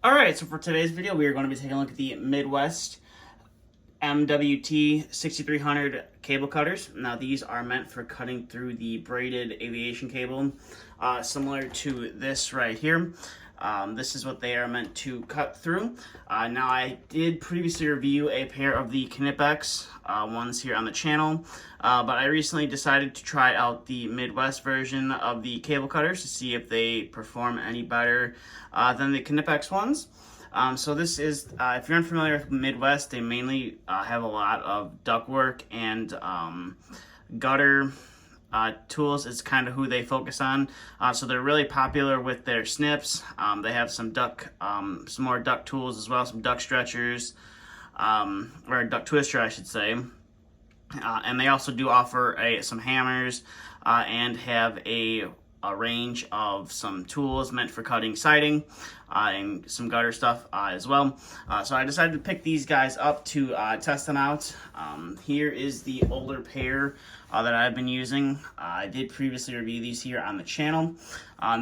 Alright, so for today's video, we are going to be taking a look at the Midwest MWT-6300 Cable Cutters. Now, these are meant for cutting through the braided aviation cable, similar to this right here. This is what they are meant to cut through. Now, I did previously review a pair of the Knipex ones here on the channel, but I recently decided to try out the Midwest version of the cable cutters to see if they perform any better than the Knipex ones. So this is, if you're unfamiliar with Midwest, they mainly have a lot of ductwork and gutter tools is kind of who they focus on. So they're really popular with their snips. They have some more duct tools as well, some duct stretchers, or a duct twister, I should say. And they also do offer some hammers and have a range of some tools meant for cutting siding and some gutter stuff as well. So I decided to pick these guys up to test them out. Here is the older pair that I've been using. I did previously review these here on the channel.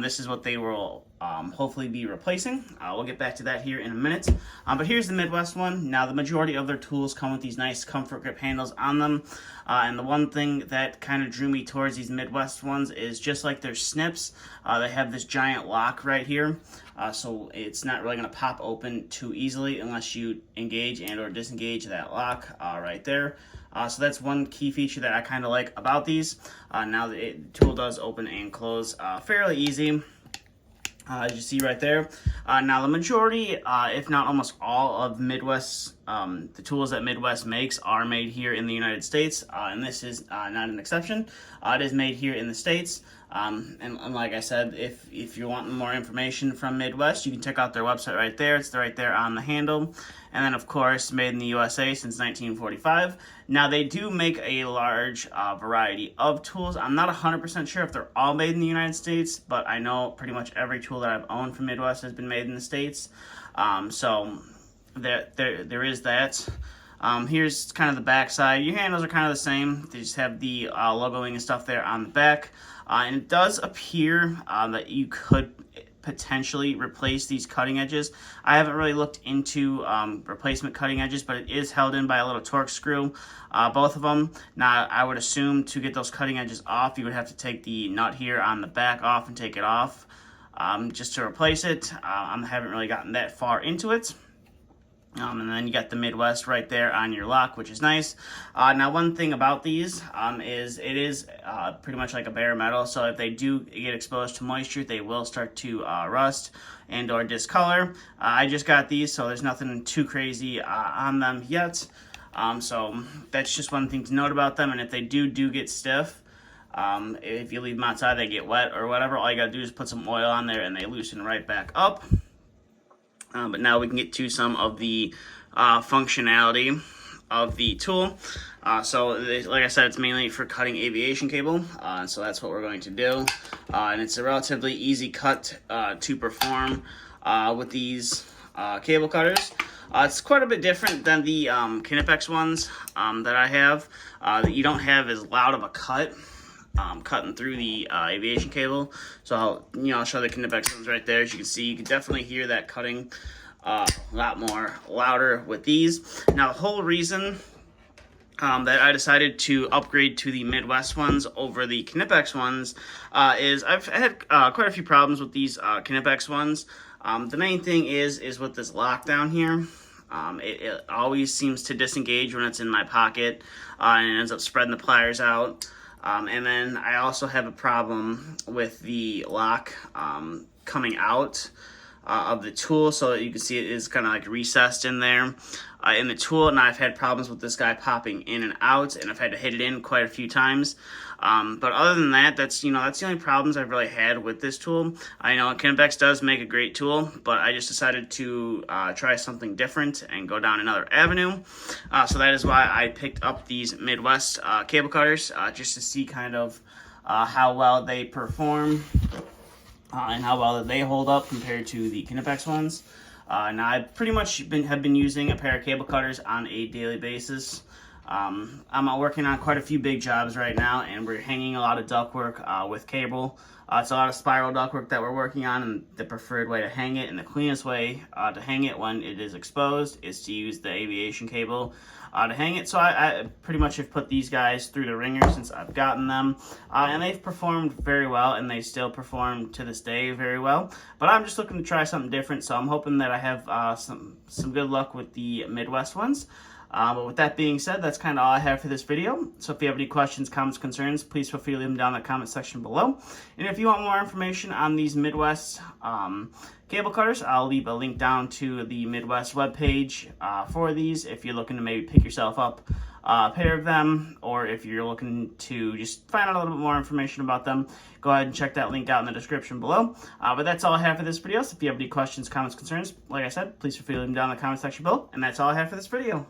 This is what they will hopefully be replacing. We'll get back to that here in a minute. But here's the Midwest one. Now, the majority of their tools come with these nice comfort grip handles on them. And the one thing that kind of drew me towards these Midwest ones is just like their snips, they have this giant lock right here. So it's not really going to pop open too easily unless you engage and or disengage that lock right there. So that's one key feature that I kind of like about these. Now the tool does open and close fairly easy, as you see right there. Now the majority, if not almost all of Midwest, the tools that Midwest makes are made here in the United States, and this is not an exception. It is made here in the States. And like I said, if you're wanting more information from Midwest, you can check out their website right there. It's right there on the handle. And then, of course, made in the USA since 1945. Now, they do make a large variety of tools. I'm not 100% sure if they're all made in the United States, but I know pretty much every tool that I've owned from Midwest has been made in the States. So there is that. Here's kind of the back side. Your handles are kind of the same. They just have the logoing and stuff there on the back. And it does appear that you could potentially replace these cutting edges. I haven't really looked into replacement cutting edges, but it is held in by a little torque screw, both of them. Now, I would assume to get those cutting edges off, you would have to take the nut here on the back off and take it off just to replace it. I haven't really gotten that far into it. And then you got the Midwest right there on your lock, which is nice. Now, one thing about these is it is pretty much like a bare metal, so if they do get exposed to moisture, they will start to rust and or discolor. I just got these, so there's nothing too crazy on them yet. So that's just one thing to note about them, and if they do get stiff, if you leave them outside, they get wet or whatever, all you gotta do is put some oil on there and they loosen right back up. But now we can get to some of the functionality of the tool. Like I said, it's mainly for cutting aviation cable, so that's what we're going to do. And it's a relatively easy cut to perform with these cable cutters. It's quite a bit different than the Knipex ones that I have. You don't have as loud of a cut. Cutting through the aviation cable. So I'll show the Knipex ones right there. As you can see, you can definitely hear that cutting a lot more louder with these. Now, the whole reason that I decided to upgrade to the Midwest ones over the Knipex ones is I've had quite a few problems with these Knipex ones. The main thing is with this lockdown here. It always seems to disengage when it's in my pocket and it ends up spreading the pliers out. And then I also have a problem with the lock coming out of the tool, so you can see it is kind of like recessed in there in the tool, and I've had problems with this guy popping in and out, and I've had to hit it in quite a few times. But other than that, that's the only problems I've really had with this tool. I know Knipex does make a great tool, but I just decided to try something different and go down another avenue. So that is why I picked up these Midwest cable cutters, just to see kind of how well they perform and how well they hold up compared to the Knipex ones. Now, I pretty much have been using a pair of cable cutters on a daily basis. I'm working on quite a few big jobs right now, and we're hanging a lot of ductwork with cable. It's a lot of spiral ductwork that we're working on, and the preferred way to hang it and the cleanest way to hang it when it is exposed is to use the aviation cable to hang it. So I pretty much have put these guys through the ringer since I've gotten them, and they've performed very well, and they still perform to this day very well. But I'm just looking to try something different, so I'm hoping that I have some good luck with the Midwest ones. But with that being said, that's kind of all I have for this video. So if you have any questions, comments, concerns, please feel free to leave them down in the comment section below. And if you want more information on these Midwest cable cutters, I'll leave a link down to the Midwest webpage for these if you're looking to maybe pick yourself up a pair of them, or if you're looking to just find out a little bit more information about them, go ahead and check that link out in the description below. But that's all I have for this video. So if you have any questions, comments, concerns, like I said, please feel free to leave them down in the comment section below. And that's all I have for this video.